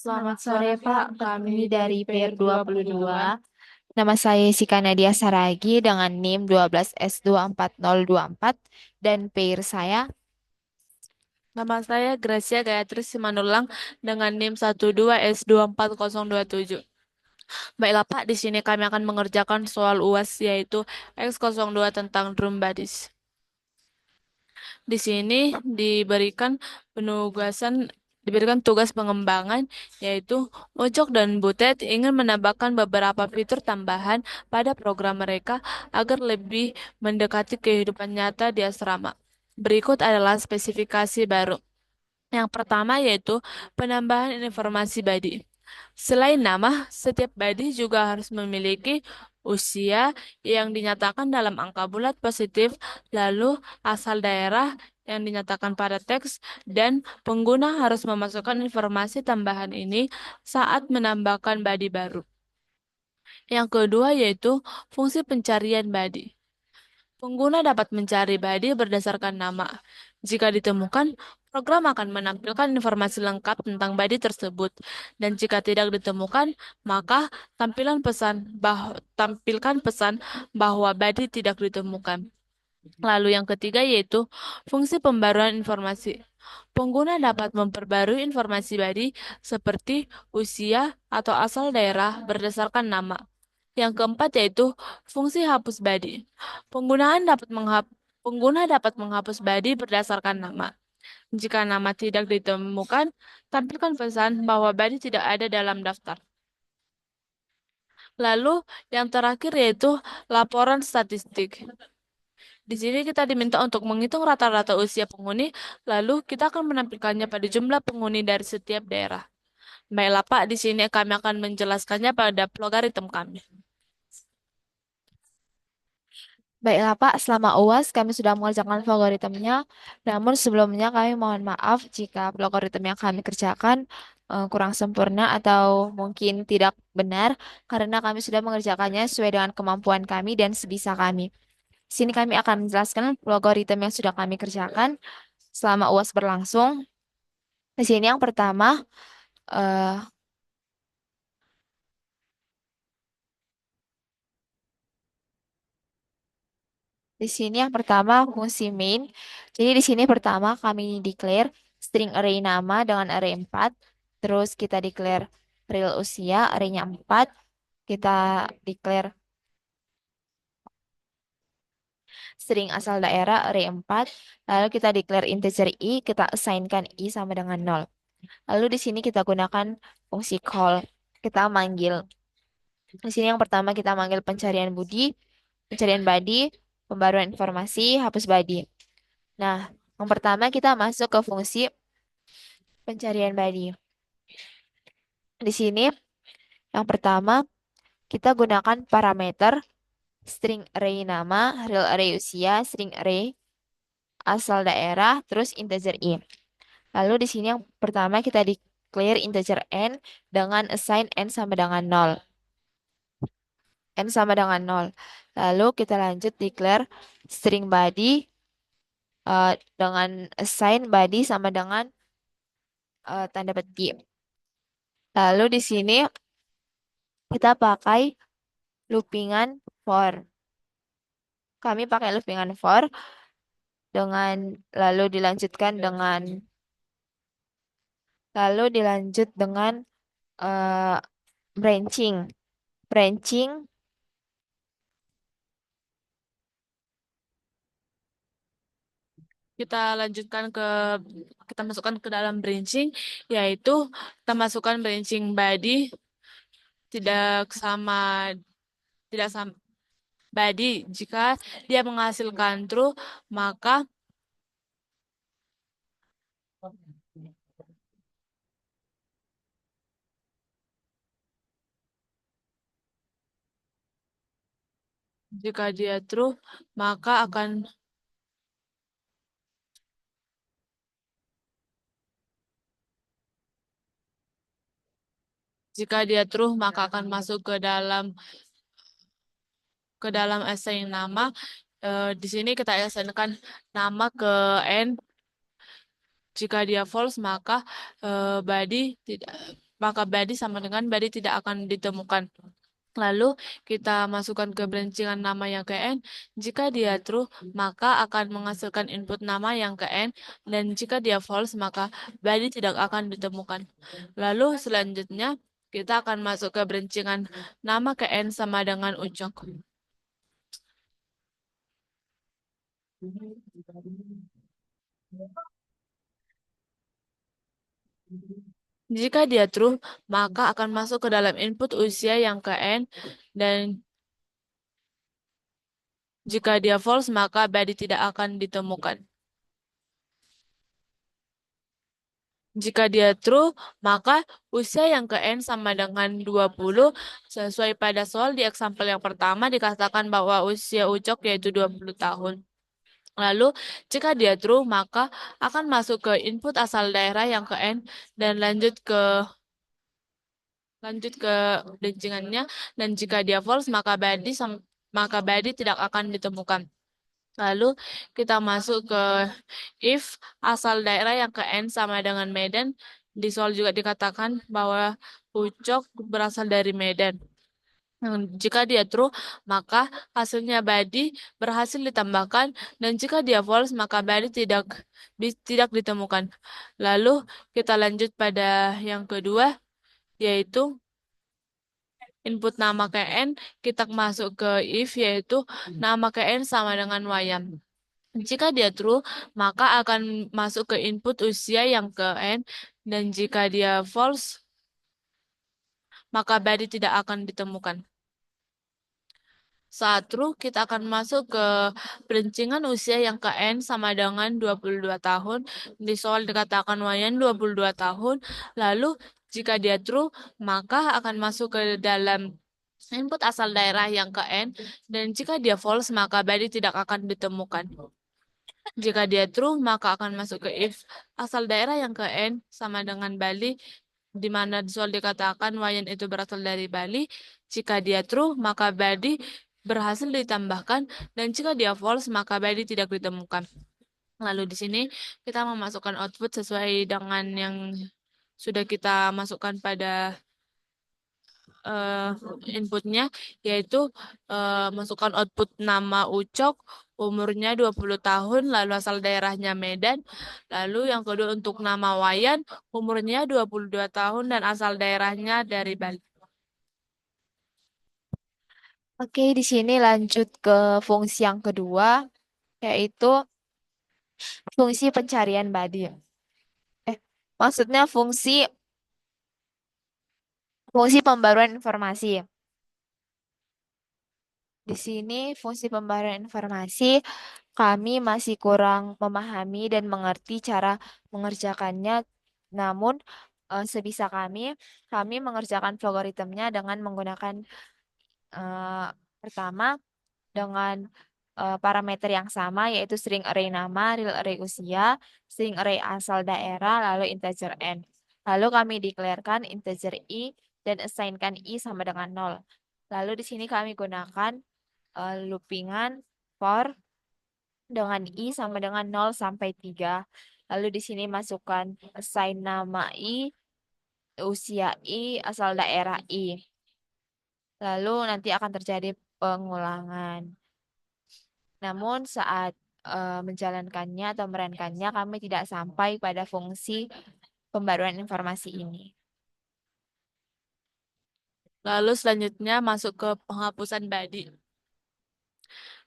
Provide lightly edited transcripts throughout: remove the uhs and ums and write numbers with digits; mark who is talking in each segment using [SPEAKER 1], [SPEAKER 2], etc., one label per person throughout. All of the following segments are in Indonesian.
[SPEAKER 1] Selamat sore Pak, kami dari PR22. Nama saya Sika Nadia Saragi dengan NIM 12S24024 dan PR saya.
[SPEAKER 2] Nama saya Gracia Gayatri Simandulang dengan NIM 12S24027. Baiklah Pak, di sini kami akan mengerjakan soal UAS yaitu X02 tentang drum bodies. Di sini diberikan tugas pengembangan yaitu Mojok dan Butet ingin menambahkan beberapa fitur tambahan pada program mereka agar lebih mendekati kehidupan nyata di asrama. Berikut adalah spesifikasi baru. Yang pertama yaitu penambahan informasi body. Selain nama, setiap body juga harus memiliki usia yang dinyatakan dalam angka bulat positif, lalu asal daerah yang dinyatakan pada teks, dan pengguna harus memasukkan informasi tambahan ini saat menambahkan body baru. Yang kedua yaitu fungsi pencarian body. Pengguna dapat mencari body berdasarkan nama. Jika ditemukan, program akan menampilkan informasi lengkap tentang body tersebut. Dan jika tidak ditemukan, maka tampilkan pesan bahwa body tidak ditemukan. Lalu yang ketiga yaitu fungsi pembaruan informasi. Pengguna dapat memperbarui informasi body seperti usia atau asal daerah berdasarkan nama. Yang keempat yaitu fungsi hapus body. Pengguna dapat menghapus body berdasarkan nama. Jika nama tidak ditemukan, tampilkan pesan bahwa body tidak ada dalam daftar. Lalu yang terakhir yaitu laporan statistik. Di sini kita diminta untuk menghitung rata-rata usia penghuni, lalu kita akan menampilkannya pada jumlah penghuni dari setiap daerah. Baiklah Pak, di sini kami akan menjelaskannya pada logaritm kami.
[SPEAKER 1] Baiklah Pak, selama UAS kami sudah mengerjakan algoritmnya. Namun sebelumnya kami mohon maaf jika algoritma yang kami kerjakan kurang sempurna atau mungkin tidak benar karena kami sudah mengerjakannya sesuai dengan kemampuan kami dan sebisa kami. Di sini kami akan menjelaskan algoritma yang sudah kami kerjakan selama UAS berlangsung. Di sini yang pertama, eh, di sini yang pertama fungsi main. Jadi di sini pertama kami declare string array nama dengan array 4. Terus kita declare real usia arraynya 4. Kita declare string asal daerah array 4. Lalu kita declare integer i, kita assignkan i sama dengan 0. Lalu di sini kita gunakan fungsi call. Kita manggil. Di sini yang pertama kita manggil pencarian body, pembaruan informasi, hapus body. Nah, yang pertama kita masuk ke fungsi pencarian body. Di sini yang pertama kita gunakan parameter string array nama, real array usia, string array asal daerah, terus integer i. Lalu di sini yang pertama kita declare integer n dengan assign n sama dengan 0. N sama dengan 0. Lalu kita lanjut declare string body dengan assign body sama dengan tanda petik. Lalu di sini kita pakai loopingan for. Kami pakai loopingan for dengan lalu dilanjutkan dengan lalu dilanjut dengan eh, branching. Branching
[SPEAKER 2] Kita lanjutkan kita masukkan ke dalam branching, yaitu kita masukkan branching body tidak sama tidak sama body. Jika dia menghasilkan true, maka jika dia true, maka akan jika dia true, maka akan masuk ke dalam assign nama. Di sini kita assignkan nama ke n. Jika dia false, maka body tidak. maka body sama dengan body tidak akan ditemukan. Lalu kita masukkan ke berancingan nama yang ke n. Jika dia true, maka akan menghasilkan input nama yang ke n. Dan jika dia false, maka body tidak akan ditemukan. Lalu selanjutnya kita akan masuk ke berancingan nama ke n sama dengan ucok. Jika dia true, maka akan masuk ke dalam input usia yang ke n. Dan jika dia false, maka body tidak akan ditemukan. Jika dia true, maka usia yang ke N sama dengan 20. Sesuai pada soal di example yang pertama dikatakan bahwa usia Ucok yaitu 20 tahun. Lalu, jika dia true, maka akan masuk ke input asal daerah yang ke N dan lanjut ke dencingannya. Dan jika dia false, maka body tidak akan ditemukan. Lalu kita masuk ke if asal daerah yang ke N sama dengan Medan. Di soal juga dikatakan bahwa Ucok berasal dari Medan. Jika dia true, maka hasilnya body berhasil ditambahkan dan jika dia false, maka body tidak ditemukan. Lalu kita lanjut pada yang kedua, yaitu input nama KN, kita masuk ke if, yaitu nama KN sama dengan Wayam. Jika dia true, maka akan masuk ke input usia yang ke N, dan jika dia false, maka body tidak akan ditemukan. Saat true, kita akan masuk ke perencingan usia yang ke N sama dengan 22 tahun. Di soal dikatakan Wayan 22 tahun. Lalu, jika dia true, maka akan masuk ke dalam input asal daerah yang ke N. Dan jika dia false, maka body tidak akan ditemukan. Jika dia true, maka akan masuk ke if asal daerah yang ke N sama dengan Bali, di mana di soal dikatakan Wayan itu berasal dari Bali. Jika dia true, maka Badi berhasil ditambahkan, dan jika dia false, maka Badi tidak ditemukan. Lalu di sini kita memasukkan output sesuai dengan yang sudah kita masukkan pada eh, inputnya, yaitu masukkan output nama Ucok, umurnya 20 tahun, lalu asal daerahnya Medan. Lalu yang kedua untuk nama Wayan, umurnya 22 tahun dan asal daerahnya dari Bali.
[SPEAKER 1] Oke, di sini lanjut ke fungsi yang kedua, yaitu fungsi pencarian body. Eh, maksudnya fungsi pembaruan informasi. Di sini fungsi pembaruan informasi kami masih kurang memahami dan mengerti cara mengerjakannya. Namun sebisa kami mengerjakan logaritmnya dengan menggunakan eh, pertama dengan parameter yang sama yaitu string array nama, real array usia, string array asal daerah, lalu integer n. Lalu kami declarekan integer i dan assignkan i sama dengan 0. Lalu di sini kami gunakan loopingan for dengan i sama dengan 0 sampai 3. Lalu di sini masukkan assign nama i, usia i, asal daerah i. Lalu nanti akan terjadi pengulangan. Namun saat menjalankannya atau merankannya kami tidak sampai pada fungsi pembaruan informasi ini.
[SPEAKER 2] Lalu selanjutnya masuk ke penghapusan body.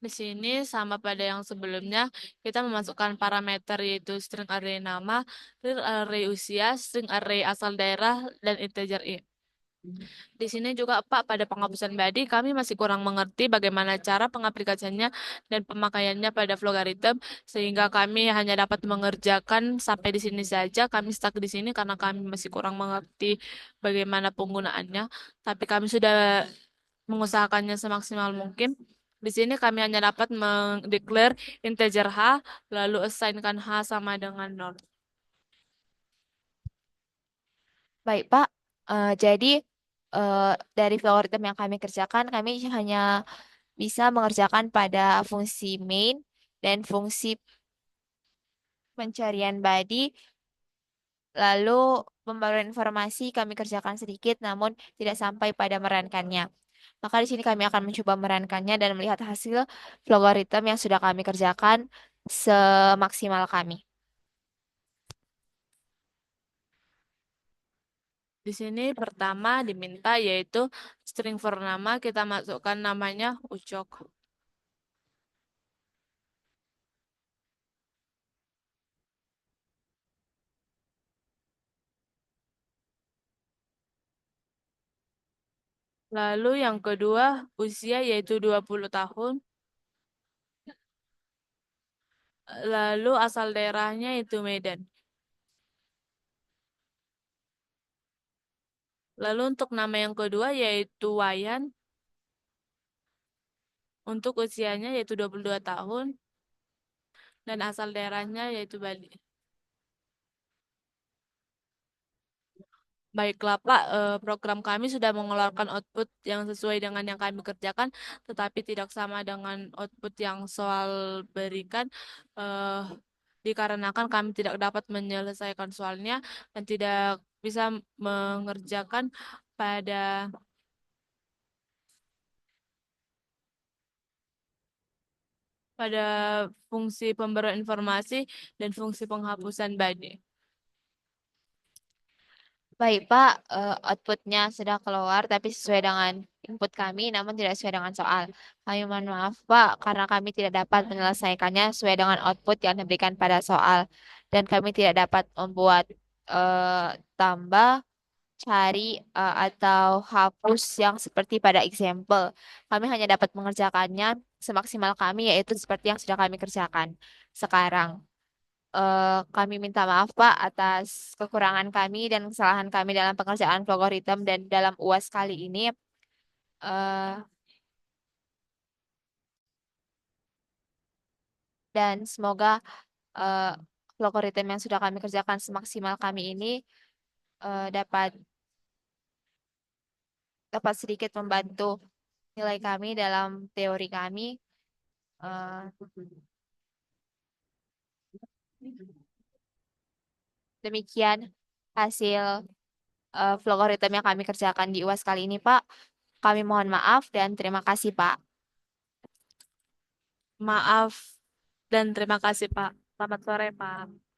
[SPEAKER 2] Di sini sama pada yang sebelumnya, kita memasukkan parameter yaitu string array nama, real array usia, string array asal daerah, dan integer i. Di sini juga Pak, pada penghapusan body kami masih kurang mengerti bagaimana cara pengaplikasiannya dan pemakaiannya pada logaritm sehingga kami hanya dapat mengerjakan sampai di sini saja. Kami stuck di sini karena kami masih kurang mengerti bagaimana penggunaannya. Tapi kami sudah mengusahakannya semaksimal mungkin. Di sini kami hanya dapat mendeklar integer h lalu assignkan h sama dengan 0.
[SPEAKER 1] Baik, Pak. Jadi eh, dari logaritma yang kami kerjakan, kami hanya bisa mengerjakan pada fungsi main dan fungsi pencarian body. Lalu pembaruan informasi kami kerjakan sedikit namun tidak sampai pada merankannya. Maka di sini kami akan mencoba merankannya dan melihat hasil logaritma yang sudah kami kerjakan semaksimal kami.
[SPEAKER 2] Di sini pertama diminta yaitu string for nama kita masukkan namanya Ucok. Lalu yang kedua usia yaitu 20 tahun. Lalu asal daerahnya itu Medan. Lalu untuk nama yang kedua yaitu Wayan. Untuk usianya yaitu 22 tahun. Dan asal daerahnya yaitu Bali. Baiklah Pak, program kami sudah mengeluarkan output yang sesuai dengan yang kami kerjakan, tetapi tidak sama dengan output yang soal berikan, eh, dikarenakan kami tidak dapat menyelesaikan soalnya dan tidak bisa mengerjakan pada pada fungsi pemberian informasi dan fungsi penghapusan body.
[SPEAKER 1] Baik, Pak, outputnya sudah keluar tapi sesuai dengan input kami, namun tidak sesuai dengan soal. Kami mohon maaf, Pak, karena kami tidak dapat menyelesaikannya sesuai dengan output yang diberikan pada soal. Dan kami tidak dapat membuat tambah, cari, atau hapus yang seperti pada example. Kami hanya dapat mengerjakannya semaksimal kami, yaitu seperti yang sudah kami kerjakan sekarang. Kami minta maaf Pak atas kekurangan kami dan kesalahan kami dalam pengerjaan logaritma dan dalam UAS kali ini. Eh, dan semoga eh, logaritma yang sudah kami kerjakan semaksimal kami ini dapat dapat sedikit membantu nilai kami dalam teori kami. Eh, Demikian hasil logaritma yang kami kerjakan di UAS kali ini Pak. Kami mohon maaf dan terima kasih Pak.
[SPEAKER 2] Maaf dan terima kasih Pak. Selamat sore Pak.